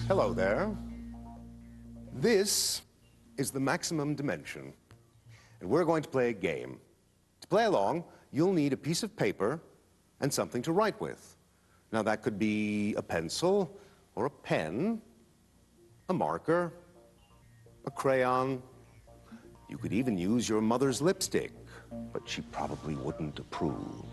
Hello there. This is the maximum dimension, and we're going to play a game. To play along, you'll need a piece of paper and something to write with. Now, that could be a pencil or a pen, a marker, a crayon. You could even use your mother's lipstick, but she probably wouldn't approve.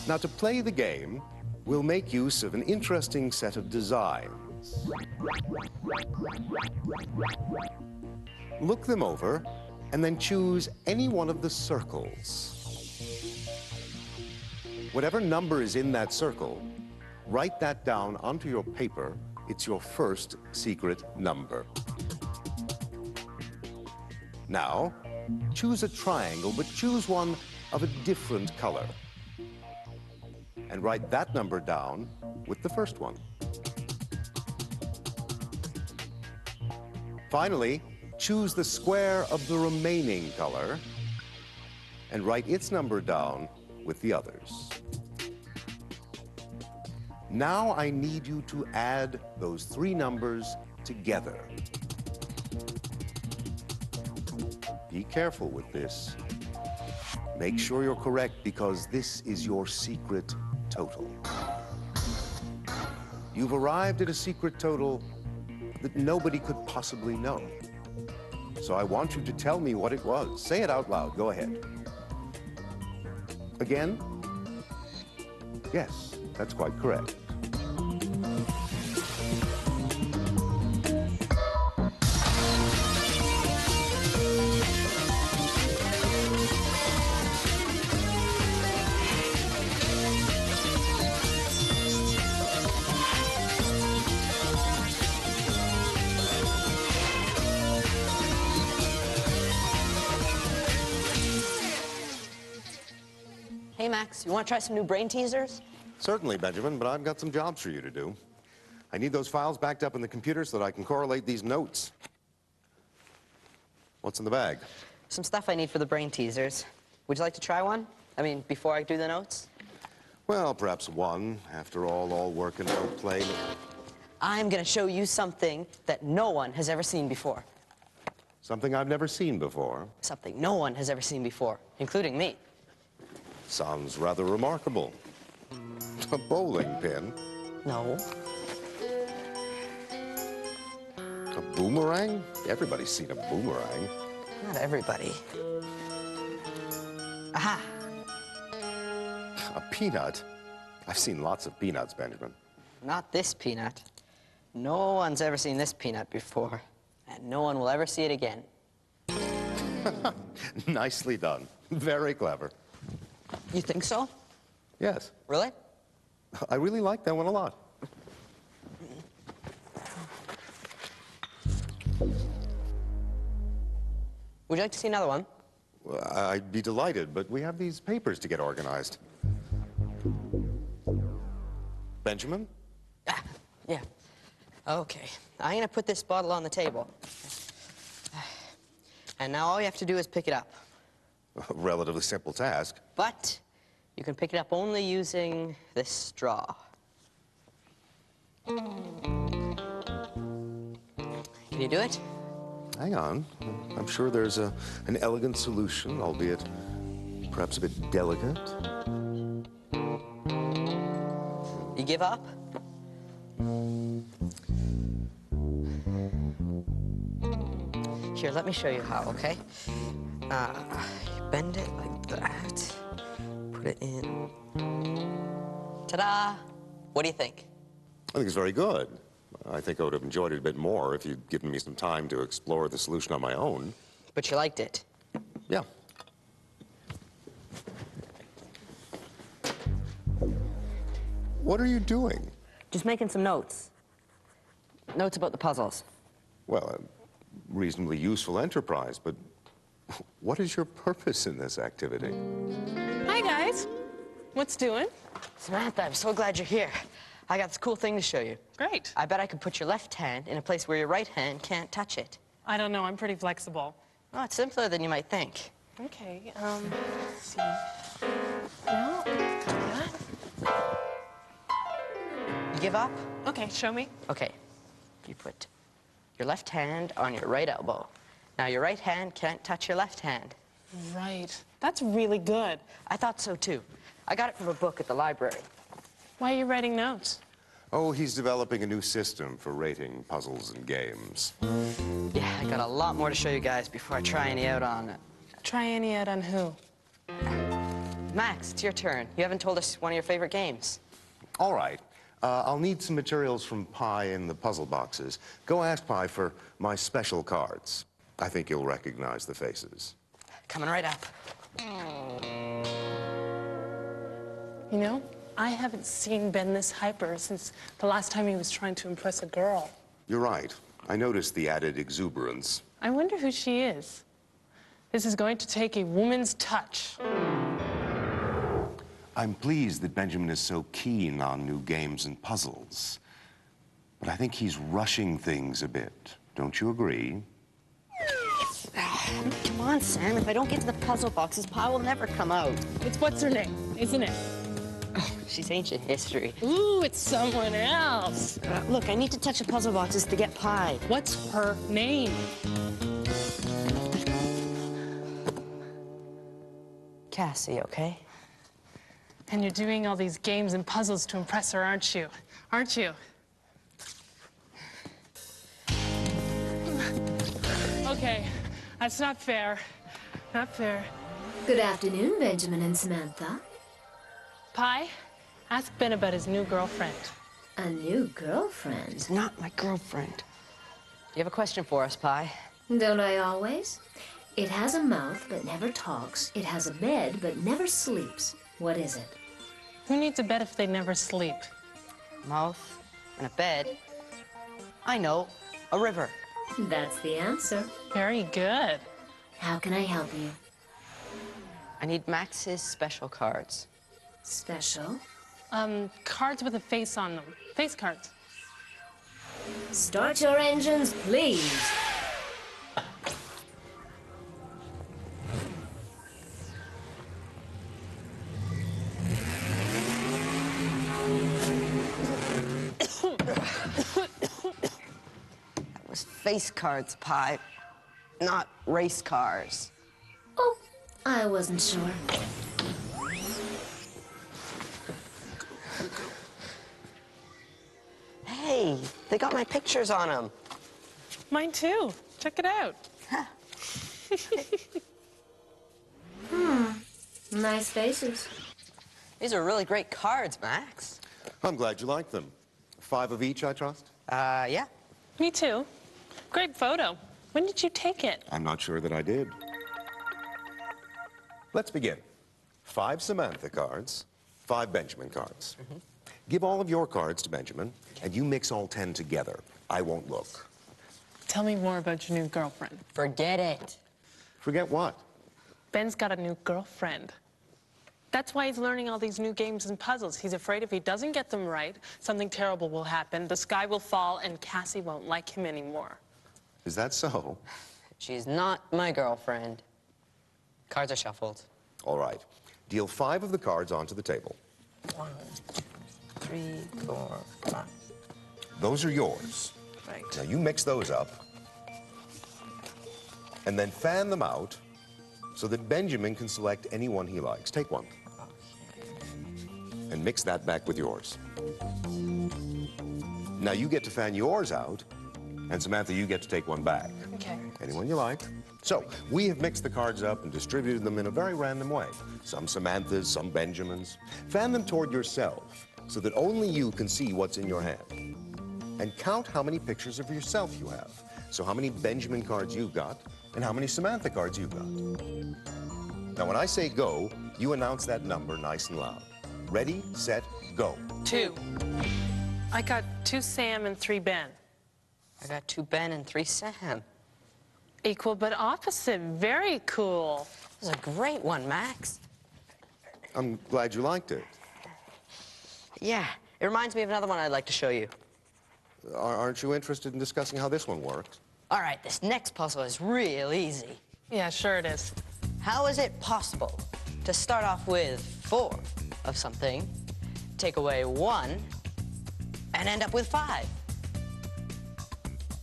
Now, to play the game, we'll make use of an interesting set of designs. Look them over, and then choose any one of the circles. Whatever number is in that circle, write that down onto your paper. It's your first secret number. Now, choose a triangle, but choose one of a different color. And write that number down with the first one. Finally, choose the square of the remaining color and write its number down with the others. Now I need you to add those three numbers together. Be careful with this. Make sure you're correct, because this is your secret total. You've arrived at a secret total that nobody could possibly know. So I want you to tell me what it was. Say it out loud. Go ahead. Again? Yes, that's quite correct. Hey, Max, you want to try some new brain teasers? Certainly, Benjamin, but I've got some jobs for you to do. I need those files backed up in the computer so that I can correlate these notes. What's in the bag? Some stuff I need for the brain teasers. Would you like to try one? I mean, before I do the notes? Well, perhaps one. After all work and no play. I'm going to show you something that no one has ever seen before. Something I've never seen before. Something no one has ever seen before, including me. Sounds rather remarkable. A bowling pin? No. A boomerang? Everybody's seen a boomerang. Not everybody. Aha! A peanut? I've seen lots of peanuts, Benjamin. Not this peanut. No one's ever seen this peanut before, and no one will ever see it again. Nicely done. Very clever. You think so? Yes. Really? I really like that one a lot. Would you like to see another one? Well, I'd be delighted, but we have these papers to get organized. Benjamin? Ah, yeah. Okay. I'm going to put this bottle on the table. And now all you have to do is pick it up. A relatively simple task. But you can pick it up only using this straw. Can you do it? Hang on. I'm sure there's an elegant solution, albeit perhaps a bit delicate. You give up? Here, let me show you how, okay? You bend it like that. Put it in. Ta-da! What do you think? I think it's very good. I think I would have enjoyed it a bit more if you'd given me some time to explore the solution on my own. But you liked it? Yeah. What are you doing? Just making some notes. Notes about the puzzles. Well, a reasonably useful enterprise, but what is your purpose in this activity? Hi, guys. What's doing? Samantha, I'm so glad you're here. I got this cool thing to show you. Great. I bet I could put your left hand in a place where your right hand can't touch it. I don't know. I'm pretty flexible. Oh, it's simpler than you might think. Okay, let's see. No, that. You give up? Okay, show me. Okay. You put your left hand on your right elbow. Now, your right hand can't touch your left hand. Right. That's really good. I thought so, too. I got it from a book at the library. Why are you writing notes? Oh, he's developing a new system for rating puzzles and games. Yeah, I got a lot more to show you guys before I try any out on it. Try any out on who? Max, it's your turn. You haven't told us one of your favorite games. All right. I'll need some materials from Pi in the puzzle boxes. Go ask Pi for my special cards. I think you'll recognize the faces. Coming right up. You know, I haven't seen Ben this hyper since the last time he was trying to impress a girl. You're right. I noticed the added exuberance. I wonder who she is. This is going to take a woman's touch. I'm pleased that Benjamin is so keen on new games and puzzles. But I think he's rushing things a bit. Don't you agree? Come on, Sam. If I don't get to the puzzle boxes, Pa will never come out. It's what's her name, isn't it? Oh, she's ancient history. Ooh, it's someone else. Look, I need to touch the puzzle boxes to get Pi. What's her name? Cassie, okay? And you're doing all these games and puzzles to impress her, aren't you? Aren't you? Okay, that's not fair. Not fair. Good afternoon, Benjamin and Samantha. Pi, ask Ben about his new girlfriend. A new girlfriend? It's not my girlfriend. You have a question for us, Pi? Don't I always? It has a mouth but never talks. It has a bed but never sleeps. What is it? Who needs a bed if they never sleep? Mouth and a bed. I know, a river. That's the answer. Very good. How can I help you? I need Max's special cards. Special? Cards with a face on them. Face cards. Start your engines, please. That was face cards, Pi, not race cars. Oh, I wasn't sure. Hey, they got my pictures on them. Mine too. Check it out. Nice faces. These are really great cards, Max. I'm glad you like them. 5 of each, I trust? Yeah. Me too. Great photo. When did you take it? I'm not sure that I did. Let's begin. 5 Samantha cards, 5 Benjamin cards. Give all of your cards to Benjamin, and you mix all 10 together. I won't look. Tell me more about your new girlfriend. Forget it. Forget what? Ben's got a new girlfriend. That's why he's learning all these new games and puzzles. He's afraid if he doesn't get them right, something terrible will happen, the sky will fall, and Cassie won't like him anymore. Is that so? She's not my girlfriend. Cards are shuffled. All right. Deal 5 of the cards onto the table. 1, 3, 4, 5. Those are yours. Right. Now you mix those up, and then fan them out so that Benjamin can select any one he likes. Take one. And mix that back with yours. Now you get to fan yours out, and Samantha, you get to take one back. Okay. Anyone you like. So, we have mixed the cards up and distributed them in a very random way. Some Samantha's, some Benjamin's. Fan them toward yourself so that only you can see what's in your hand. And count how many pictures of yourself you have. So how many Benjamin cards you've got and how many Samantha cards you've got. Now, when I say go, you announce that number nice and loud. Ready, set, go. 2. I got 2 Sam and 3 Ben. I got 2 Ben and 3 Sam. Equal but opposite. Very cool. This is a great one, Max. I'm glad you liked it. Yeah, it reminds me of another one I'd like to show you. Aren't you interested in discussing how this one works? All right, this next puzzle is real easy. Yeah, sure it is. How is it possible to start off with 4 of something, take away 1, and end up with 5.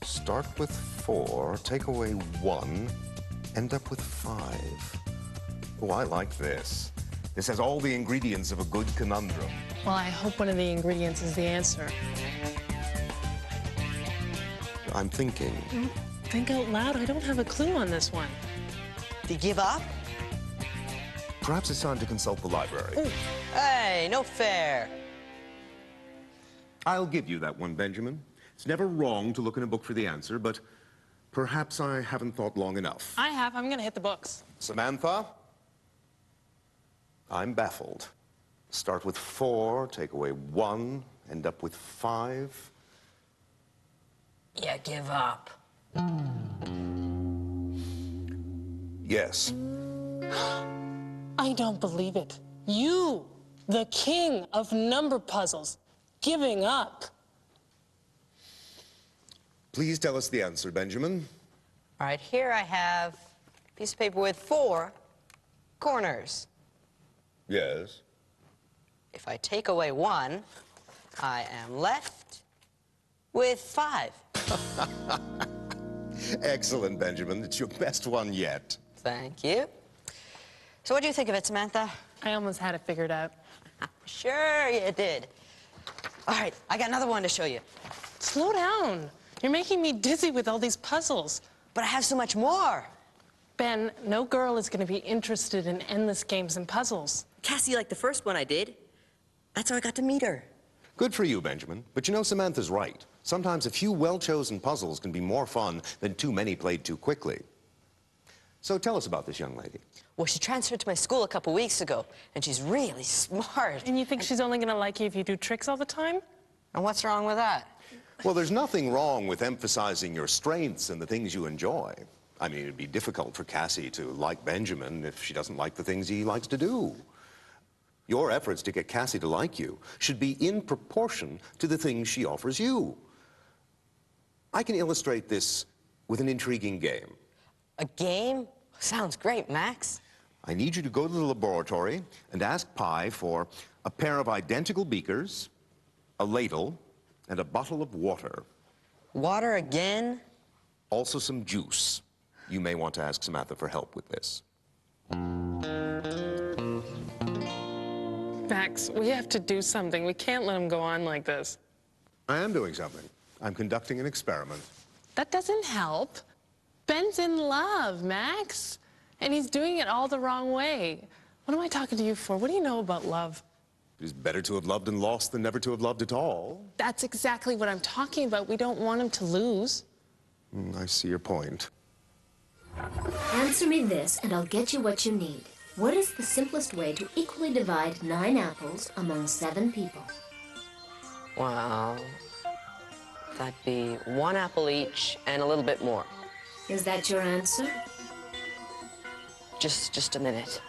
Start with 4, take away 1, end up with 5. Oh, I like this. This has all the ingredients of a good conundrum. Well, I hope one of the ingredients is the answer. I'm thinking. Think out loud. I don't have a clue on this one. Do you give up? Perhaps it's time to consult the library. Ooh. Hey, no fair. I'll give you that one, Benjamin. It's never wrong to look in a book for the answer, but perhaps I haven't thought long enough. I have. I'm going to hit the books. Samantha? I'm baffled. Start with 4, take away 1, end up with 5. Yeah, give up. Yes. I don't believe it. You, the king of number puzzles, giving up. Please tell us the answer, Benjamin. All right, here I have a piece of paper with 4 corners. Yes. If I take away 1, I am left with 5. Excellent, Benjamin. It's your best one yet. Thank you. So what do you think of it, Samantha? I almost had it figured out. Sure you did. All right, I got another one to show you. Slow down. You're making me dizzy with all these puzzles. But I have so much more. Ben, no girl is going to be interested in endless games and puzzles. Cassie liked the first one I did. That's how I got to meet her. Good for you, Benjamin. But you know, Samantha's right. Sometimes a few well-chosen puzzles can be more fun than too many played too quickly. So tell us about this young lady. Well, she transferred to my school a couple weeks ago, and she's really smart. And you think she's only going to like you if you do tricks all the time? And what's wrong with that? Well, there's nothing wrong with emphasizing your strengths and the things you enjoy. I mean, it'd be difficult for Cassie to like Benjamin if she doesn't like the things he likes to do. Your efforts to get Cassie to like you should be in proportion to the things she offers you. I can illustrate this with an intriguing game. A game? Sounds great, Max. I need you to go to the laboratory and ask Pi for a pair of identical beakers, a ladle, and a bottle of water. Water again? Also some juice. You may want to ask Samantha for help with this. Max, we have to do something. We can't let him go on like this. I am doing something. I'm conducting an experiment. That doesn't help. Ben's in love, Max. And he's doing it all the wrong way. What am I talking to you for? What do you know about love? It is better to have loved and lost than never to have loved at all. That's exactly what I'm talking about. We don't want him to lose. I see your point. Answer me this, and I'll get you what you need. What is the simplest way to equally divide 9 apples among 7 people? Well, that'd be 1 apple each and a little bit more. Is that your answer? Just a minute.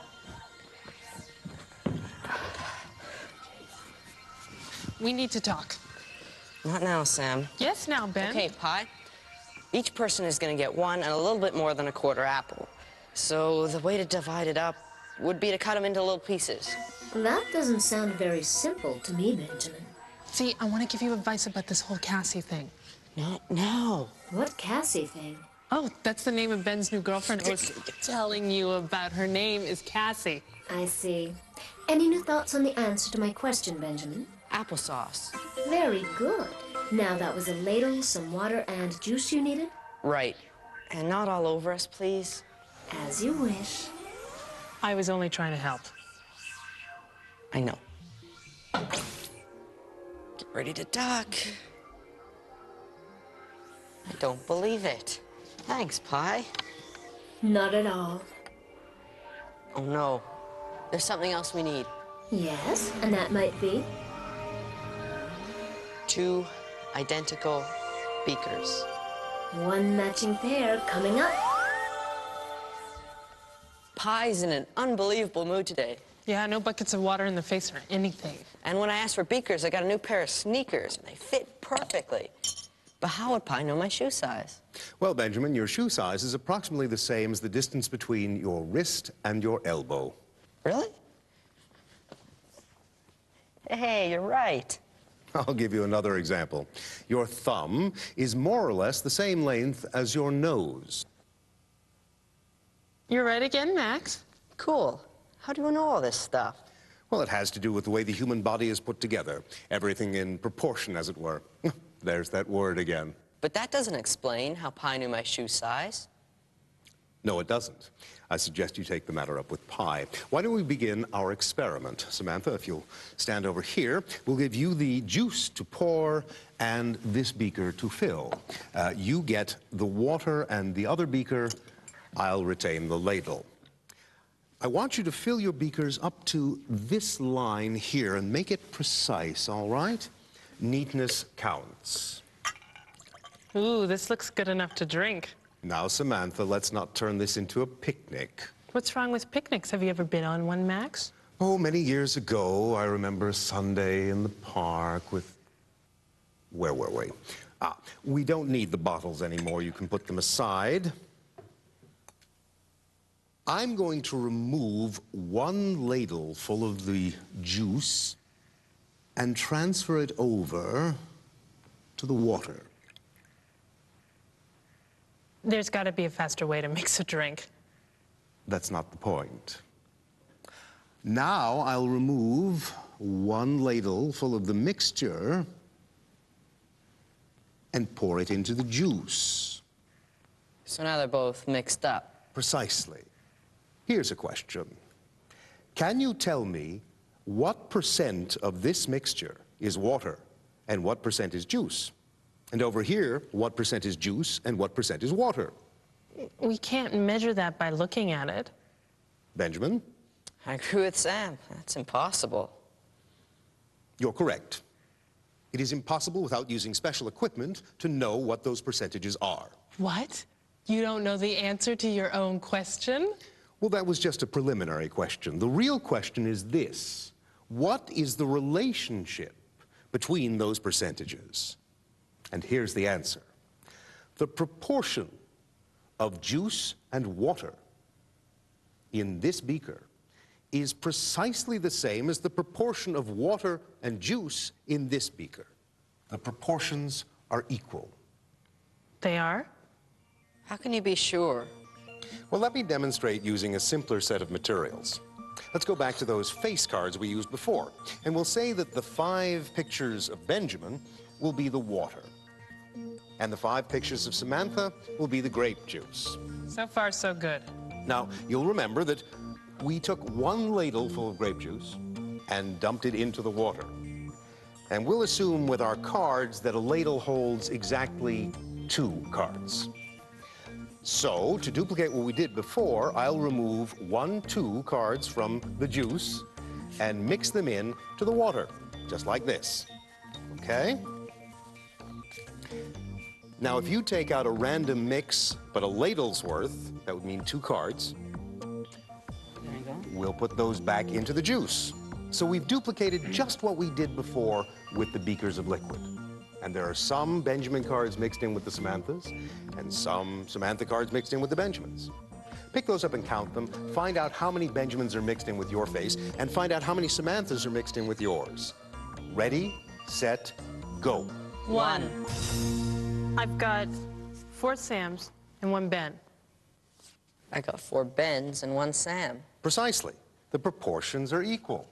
We need to talk. Not now, Sam. Yes, now, Ben. Okay, Pi. Each person is going to get 1 and a little bit more than a quarter apple. So the way to divide it up would be to cut them into little pieces. That doesn't sound very simple to me, Benjamin. See, I want to give you advice about this whole Cassie thing. No. What Cassie thing? Oh, that's the name of Ben's new girlfriend. I was telling you about. Her name is Cassie. I see. Any new thoughts on the answer to my question, Benjamin? Applesauce. Very good. Now that was a ladle, some water, and juice you needed? Right. And not all over us, please. As you wish. I was only trying to help. I know. Get ready to duck. I don't believe it. Thanks, Pi. Not at all. Oh, no. There's something else we need. Yes, and that might be? 2 identical beakers. 1 matching pair coming up. Pi's in an unbelievable mood today. Yeah, no buckets of water in the face or anything. And when I asked for beakers, I got a new pair of sneakers, and they fit perfectly. But how would Pi know my shoe size? Well, Benjamin, your shoe size is approximately the same as the distance between your wrist and your elbow. Really? Hey, you're right. I'll give you another example. Your thumb is more or less the same length as your nose. You're right again, Max. Cool. How do you know all this stuff? Well, it has to do with the way the human body is put together. Everything in proportion, as it were. There's that word again. But that doesn't explain how Pi knew my shoe size. No, it doesn't. I suggest you take the matter up with Pi. Why don't we begin our experiment? Samantha, if you'll stand over here, we'll give you the juice to pour and this beaker to fill. You get the water and the other beaker. I'll retain the ladle. I want you to fill your beakers up to this line here and make it precise, all right? Neatness counts. Ooh, this looks good enough to drink. Now, Samantha, let's not turn this into a picnic. What's wrong with picnics? Have you ever been on one, Max? Oh, many years ago, I remember a Sunday in the park with... Where were we? We don't need the bottles anymore. You can put them aside. I'm going to remove one ladle full of the juice and transfer it over to the water. There's got to be a faster way to mix a drink. That's not the point. Now I'll remove one ladle full of the mixture and pour it into the juice. So now they're both mixed up. Precisely. Here's a question. Can you tell me what % of this mixture is water and what % is juice? And over here, what % is juice and what % is water? We can't measure that by looking at it. Benjamin? I agree with Sam. That's impossible. You're correct. It is impossible without using special equipment to know what those percentages are. What? You don't know the answer to your own question? Well, that was just a preliminary question. The real question is this. What is the relationship between those percentages? And here's the answer. The proportion of juice and water in this beaker is precisely the same as the proportion of water and juice in this beaker. The proportions are equal. They are? How can you be sure? Well, let me demonstrate using a simpler set of materials. Let's go back to those face cards we used before, and we'll say that the 5 pictures of Benjamin will be the water, and the 5 pictures of Samantha will be the grape juice. So far, so good. Now, you'll remember that we took 1 ladle full of grape juice and dumped it into the water. And we'll assume with our cards that a ladle holds exactly 2 cards. So, to duplicate what we did before, I'll remove 1, 2 cards from the juice and mix them in to the water, just like this. Okay? Now, if you take out a random mix, but a ladle's worth, that would mean 2 cards. There you go. We'll put those back into the juice. So we've duplicated just what we did before with the beakers of liquid. And there are some Benjamin cards mixed in with the Samanthas, and some Samantha cards mixed in with the Benjamins. Pick those up and count them, find out how many Benjamins are mixed in with your face, and find out how many Samanthas are mixed in with yours. Ready, set, go. 1. I've got 4 Sams and 1 Ben. I got 4 Bens and 1 Sam. Precisely. The proportions are equal.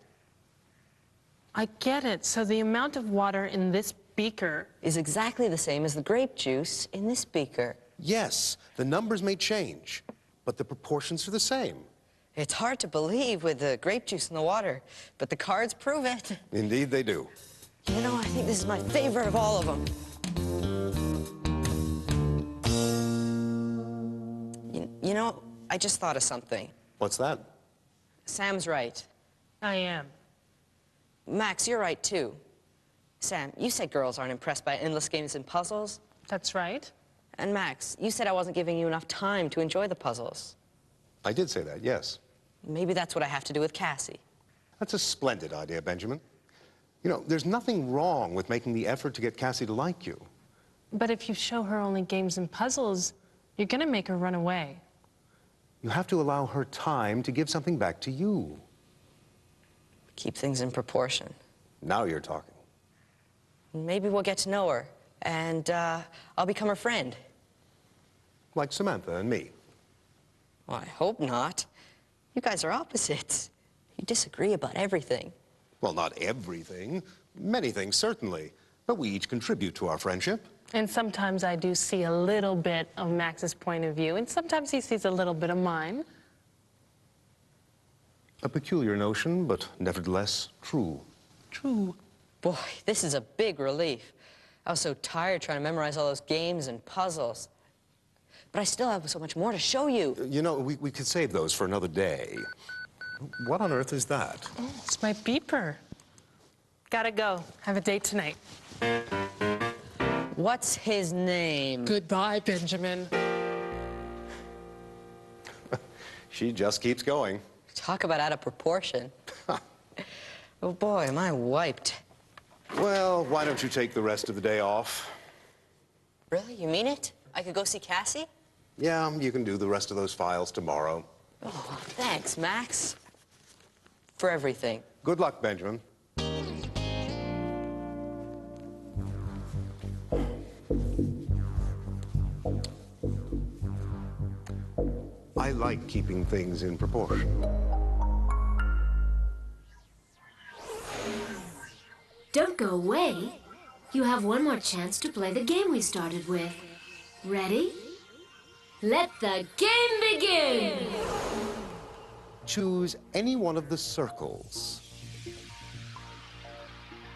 I get it. So the amount of water in this beaker... Is exactly the same as the grape juice in this beaker. Yes, the numbers may change, but the proportions are the same. It's hard to believe with the grape juice in the water, but the cards prove it. Indeed they do. You know, I think this is my favorite of all of them. You know, I just thought of something. What's that? Sam's right. I am. Max, you're right, too. Sam, you said girls aren't impressed by endless games and puzzles. That's right. And Max, you said I wasn't giving you enough time to enjoy the puzzles. I did say that, yes. Maybe that's what I have to do with Cassie. That's a splendid idea, Benjamin. You know, there's nothing wrong with making the effort to get Cassie to like you. But if you show her only games and puzzles, you're going to make her run away. You have to allow her time to give something back to you. Keep things in proportion. Now you're talking. Maybe we'll get to know her, and I'll become her friend. Like Samantha and me. Well, I hope not. You guys are opposites. You disagree about everything. Well, not everything. Many things, certainly. But we each contribute to our friendship. And sometimes I do see a little bit of Max's point of view, and sometimes he sees a little bit of mine. A peculiar notion, but nevertheless true. True. Boy, this is a big relief. I was so tired trying to memorize all those games and puzzles. But I still have so much more to show you. You know, we could save those for another day. What on earth is that? Oh, it's my beeper. Gotta go. Have a date tonight. What's his name? Goodbye, Benjamin. She just keeps going. Talk about out of proportion. Oh boy, am I wiped. Well, why don't you take the rest of the day off? Really? You mean it? I could go see Cassie? Yeah, you can do the rest of those files tomorrow. Oh, thanks, Max. For everything. Good luck, Benjamin. I like keeping things in proportion. Don't go away. You have one more chance to play the game we started with. Ready? Let the game begin! Choose any one of the circles.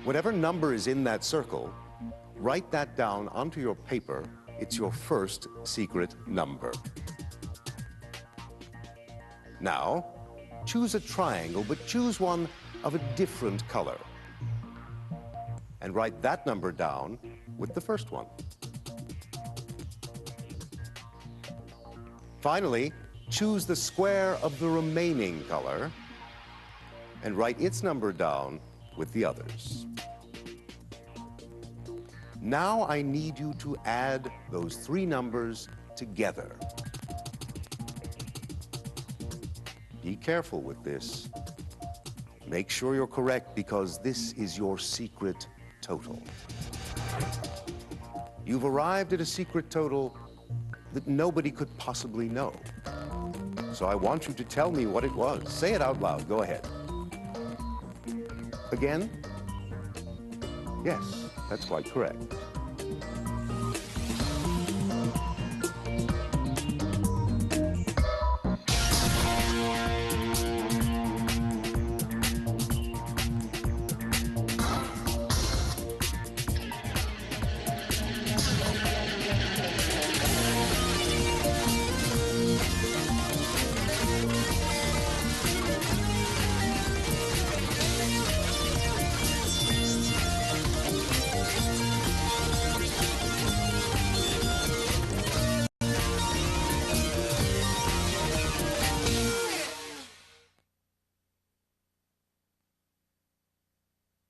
Whatever number is in that circle, write that down onto your paper. It's your first secret number. Now, choose a triangle, but choose one of a different color. And write that number down with the first one. Finally, choose the square of the remaining color and write its number down with the others. Now I need you to add those three numbers together. Be careful with this. Make sure you're correct because this is your secret total. You've arrived at a secret total that nobody could possibly know. So I want you to tell me what it was. Say it out loud. Go ahead. Again? Yes, that's quite correct.